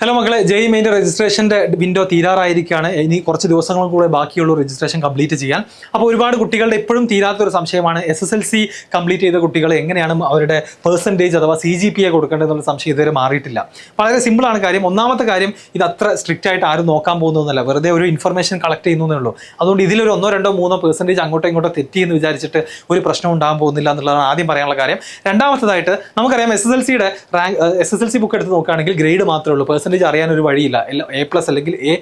Hello മക്കളെ, JEE മെയിൻ്റെ രജിസ്ട്രേഷൻ്റെ window തീരാറായിരിക്കുകയാണ്. ഇനി കുറച്ച് ദിവസങ്ങൾ കൂടെ ബാക്കിയുള്ള രജിസ്ട്രേഷൻ കംപ്ലീറ്റ് ചെയ്യാൻ. അപ്പോൾ ഒരുപാട് കുട്ടികളുടെ ഇപ്പോഴും തീരാത്തൊരു സംശയമാണ് SSLC കംപ്ലീറ്റ് ചെയ്ത കുട്ടികൾ എങ്ങനെയാണ് അവരുടെ പെർസെൻറ്റേജ് അഥവാ CGPA കൊടുക്കേണ്ടതെന്നുള്ള സംശയം ഇതുവരെ മാറിയിട്ടില്ല. വളരെ സിമ്പിളാണ് കാര്യം. ഒന്നാമത്തെ കാര്യം, ഇത് അത്ര സ്ട്രിക്റ്റ് ആയിട്ട് ആരും നോക്കാൻ പോകുന്നതല്ല, വെറുതെ ഒരു ഇൻഫർമേഷൻ കളക്ട് ചെയ്യുന്നതേ ഉള്ളൂ. അതുകൊണ്ട് ഇതിലൊരു 1-2-3% അങ്ങോട്ടോ ഇങ്ങോട്ടോ തെറ്റിയെന്ന് വിചാരിച്ചിട്ട് ഒരു പ്രശ്നം ഉണ്ടാകാൻ പോകുന്നില്ല എന്നുള്ളതാണ് ആദ്യം പറയാനുള്ള കാര്യം. രണ്ടാമത്തേതായിട്ട് നമുക്കറിയാം, SSLC ബുക്ക് എടുത്ത് നോക്കുകയാണെങ്കിൽ ഗ്രേഡ് മാത്രമേ ഉള്ളൂ, പെർസെൻറ്റേജ് അറിയാൻ ഒരു വഴിയില്ല. A+ അല്ലെങ്കിൽ A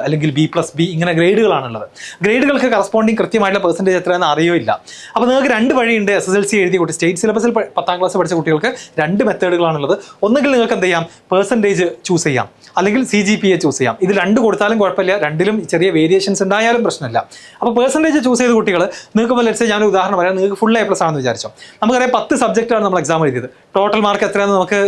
അല്ലെങ്കിൽ B+B ഇങ്ങനെ ഗ്രേഡുകളാണുള്ളത്. ഗ്രേഡുകൾക്ക് കറസ്പോണ്ടിങ് കൃത്യമായിട്ടുള്ള പെർസെൻറ്റേജ് എത്രയെന്ന് അറിയില്ല. അപ്പോൾ നിങ്ങൾക്ക് രണ്ട് വഴിയുണ്ട്. SSLC എഴുതിയ കുട്ടി, സ്റ്റേറ്റ് സിലബസിൽ 10ാം ക്ലാസ് പഠിച്ച കുട്ടികൾക്ക് രണ്ട് മെത്തേഡുകളാണുള്ളത്. ഒന്നുകിൽ നിങ്ങൾക്ക് എന്ത് ചെയ്യാം, പെർസെൻറ്റേജ് ചൂസ് ചെയ്യാം, അല്ലെങ്കിൽ CGPA ചൂസ് ചെയ്യാം. ഇത് രണ്ട് കൊടുത്താലും കുഴപ്പമില്ല, രണ്ടിലും ചെറിയ വേരിയേഷൻസ് ഉണ്ടായാലും പ്രശ്നമില്ല. അപ്പോൾ പെർസെൻറ്റേജ് ചൂസ് ചെയ്ത കുട്ടികൾ, നിങ്ങൾക്ക് ഇപ്പോൾ ലെറ്റ്സ് ഞാനൊരു ഉദാഹരണം പറയാം, നിങ്ങൾക്ക് ഫുൾ A+ ആണെന്ന് വിചാരിച്ചോ. നമുക്കറിയാം 10 സബ്ജക്റ്റാണ് നമ്മൾ എക്സാം എഴുതിയത്. ടോട്ടൽ മാർക്ക് എത്രയാണെന്ന് നമുക്ക്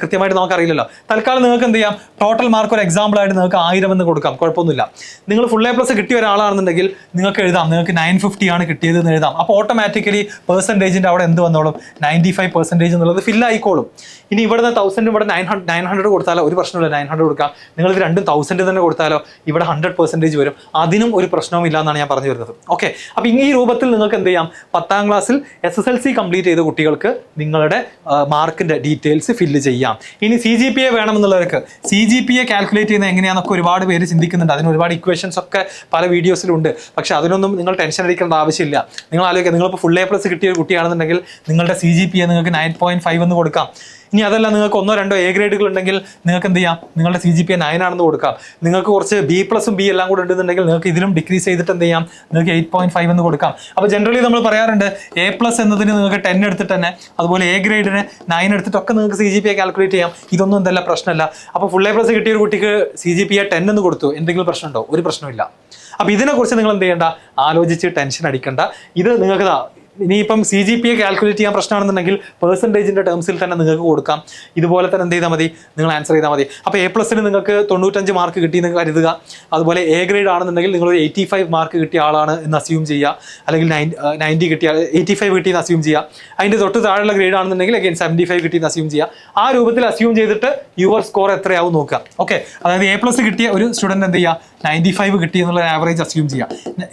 കൃത്യമായിട്ട് നമുക്കറിയില്ലല്ലോ. തൽക്കാലം നിങ്ങൾക്ക് എന്ത് ചെയ്യാം, ടോട്ടൽ മാർക്ക് ഒരു എക്സാമ്പിൾ ആയിട്ട് നിങ്ങൾക്ക് 1000 എന്ന് കൊടുക്കാം, കുഴപ്പമൊന്നുമില്ല. നിങ്ങൾ ഫുൾ A+ കിട്ടിയ ഒരാളാണെന്നുണ്ടെങ്കിൽ നിങ്ങൾക്ക് എഴുതാം, നിങ്ങൾക്ക് 950 ആണ് കിട്ടിയതെന്ന് എഴുതാം. അപ്പോൾ ഓട്ടോമാറ്റിക്കലി പെർസെൻറ്റേജിൻ്റെ അവിടെ എന്ത് വന്നോളും, 95% എന്നുള്ളത് ഫില്ലായിക്കോളും. ഇനി ഇവിടുന്ന് 1000 ഇവിടെ 900 കൊടുത്താലോ ഒരു പ്രശ്നമില്ല, 900 കൊടുക്കാം. നിങ്ങൾ ഇത് രണ്ടും 1000 തന്നെ കൊടുത്താലോ ഇവിടെ 100% വരും, അതിനും ഒരു പ്രശ്നവും ഇല്ല എന്നാണ് ഞാൻ പറഞ്ഞു വരുന്നത്. ഓക്കെ, അപ്പോൾ ഈ രൂപത്തിൽ നിങ്ങൾക്ക് എന്ത് ചെയ്യാം, 10ാം ക്ലാസ്സിൽ SSLC കംപ്ലീറ്റ് ചെയ്ത കുട്ടികൾക്ക് നിങ്ങളുടെ മാർക്കിൻ്റെ ഡീറ്റെയിൽസ് ഫില്ല് ചെയ്യാം. ഇനി CGPA വേണമെന്നുള്ളവർക്ക് CGPA കാൽക്കുലേറ്റ് ചെയ്യുന്നത് എങ്ങനെയാണെന്നൊക്കെ ഒരുപാട് പേര് ചിന്തിക്കുന്നുണ്ട്. അതിന് ഒരുപാട് ഇക്വേഷൻസ് ഒക്കെ പല വീഡിയോസിലുണ്ട്. പക്ഷേ അതിനൊന്നും നിങ്ങൾ ടെൻഷൻ അടിക്കേണ്ട ആവശ്യമില്ല. നിങ്ങൾ ആലോചിക്കുക, നിങ്ങളിപ്പോൾ ഫുൾ A+ കിട്ടിയ ഒരു കുട്ടിയാണെന്നുണ്ടെങ്കിൽ നിങ്ങളുടെ CGPA നിങ്ങൾക്ക് 9.5 എന്ന് കൊടുക്കാം. ഇനി അതല്ല, നിങ്ങൾക്ക് 1-2 A ഗ്രേഡുകൾ ഉണ്ടെങ്കിൽ നിങ്ങൾക്ക് എന്ത് ചെയ്യാം, നിങ്ങളുടെ CGPA 9 ആണെന്ന് കൊടുക്കാം. നിങ്ങൾക്ക് കുറച്ച് B+ഉം B എല്ലാം കൂടെ ഉണ്ടെന്നുണ്ടെങ്കിൽ നിങ്ങൾക്ക് ഇതിലും ഡിക്രീസ് ചെയ്തിട്ട് എന്ത് ചെയ്യാം, നിങ്ങൾക്ക് 8.5 എന്ന് കൊടുക്കാം. അപ്പോൾ ജനറലി നമ്മൾ പറയാറുണ്ട്, A+ എന്നതിന് നിങ്ങൾക്ക് 10 എടുത്തിട്ട് തന്നെ, അതുപോലെ A ഗ്രേഡിന് 9 എടുത്തിട്ടൊക്കെ നിങ്ങൾക്ക് CGPA കാൽക്കുലേറ്റ് ചെയ്യാം. ഇതൊന്നും എന്തല്ല പ്രശ്നമല്ല. അപ്പോൾ ഫുൾ A+ കിട്ടിയ ഒരു കുട്ടിക്ക് CGPA 10 എന്ന് കൊടുത്തു, എന്തെങ്കിലും പ്രശ്നമുണ്ടോ? ഒരു പ്രശ്നമില്ല. അപ്പോൾ ഇതിനെക്കുറിച്ച് നിങ്ങൾ എന്ത് ചെയ്യേണ്ട, ആലോചിച്ച് ടെൻഷൻ അടിക്കേണ്ട. ഇത് നിങ്ങൾക്ക് ഇനിയിപ്പം CGPA കാൽക്കുലേറ്റ് ചെയ്യാൻ പ്രശ്നമാണെന്നുണ്ടെങ്കിൽ പെർസെൻറ്റേജിൻ്റെ ടേംസിൽ തന്നെ നിങ്ങൾക്ക് കൊടുക്കാം. ഇതുപോലെ തന്നെ എന്ത് ചെയ്താൽ മതി, നിങ്ങൾ ആൻസർ ചെയ്താൽ മതി. അപ്പോൾ A+ന് നിങ്ങൾക്ക് 95 മാർക്ക് കിട്ടിയെന്ന് കരുതുക. അതുപോലെ A ഗ്രേഡ് ആണെന്നുണ്ടെങ്കിൽ നിങ്ങളൊരു 85 മാർക്ക് കിട്ടിയ ആളാണ് എന്ന് അസ്യൂം ചെയ്യുക, അല്ലെങ്കിൽ 90 കിട്ടിയ 85 കിട്ടിയെന്ന് അസ്യൂം ചെയ്യുക. അതിൻ്റെ തൊട്ട് താഴെയുള്ള ഗ്രേഡ് ആണെന്നുണ്ടെങ്കിൽ അഗൈൻ 75 കിട്ടിയെന്ന് അസ്യൂം ചെയ്യുക. ആ രൂപത്തിൽ അസ്യൂം ചെയ്തിട്ട് യുവർ സ്കോർ എത്രയാവും നോക്കുക. ഓക്കെ, അതായത് A+ കിട്ടിയ ഒരു സ്റ്റുഡൻറ്റ് എന്ത് ചെയ്യുക, 95 കിട്ടി എന്നുള്ള ആവറേജ് അസ്യൂം ചെയ്യുക.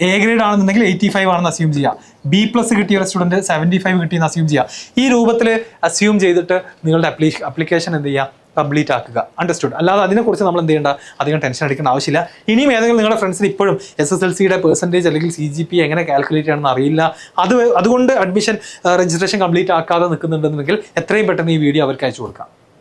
A ഗ്രേഡ് ആണെന്നുണ്ടെങ്കിൽ 85 ആണെന്ന് അസ്യൂം ചെയ്യുക. B+ കിട്ടിയ ഒരു സ്റ്റുഡൻറ്റ് 75 കിട്ടിയെന്ന് അസ്യൂം ചെയ്യുക. ഈ രൂപത്തിൽ അസ്യൂം ചെയ്തിട്ട് നിങ്ങളുടെ അപ്ലിക്കേഷൻ എന്ത് ചെയ്യുക, കംപ്ലീറ്റ് ആക്കുക. അണ്ടർസ്റ്റുഡ്? അല്ലാതെ അതിനെക്കുറിച്ച് നമ്മൾ എന്ത് ചെയ്യേണ്ട, അധികം ടെൻഷൻ അടിക്കേണ്ട ആവശ്യമില്ല. ഇനിയും ഏതെങ്കിലും നിങ്ങളുടെ ഫ്രണ്ട്സിന് ഇപ്പോഴും SSLCയുടെ പെർസെൻറ്റേജ് അല്ലെങ്കിൽ CGPA എങ്ങനെ കാൽക്കുലേറ്റ് ചെയ്യണമെന്ന് അറിയില്ല, അതുകൊണ്ട് അഡ്മിഷൻ രജിസ്ട്രേഷൻ കംപ്ലീറ്റ് ആക്കാതെ നിൽക്കുന്നുണ്ടെന്നുണ്ടെങ്കിൽ എത്രയും പെട്ടെന്ന് ഈ വീഡിയോ അവർക്ക് അയച്ചു കൊടുക്കാം.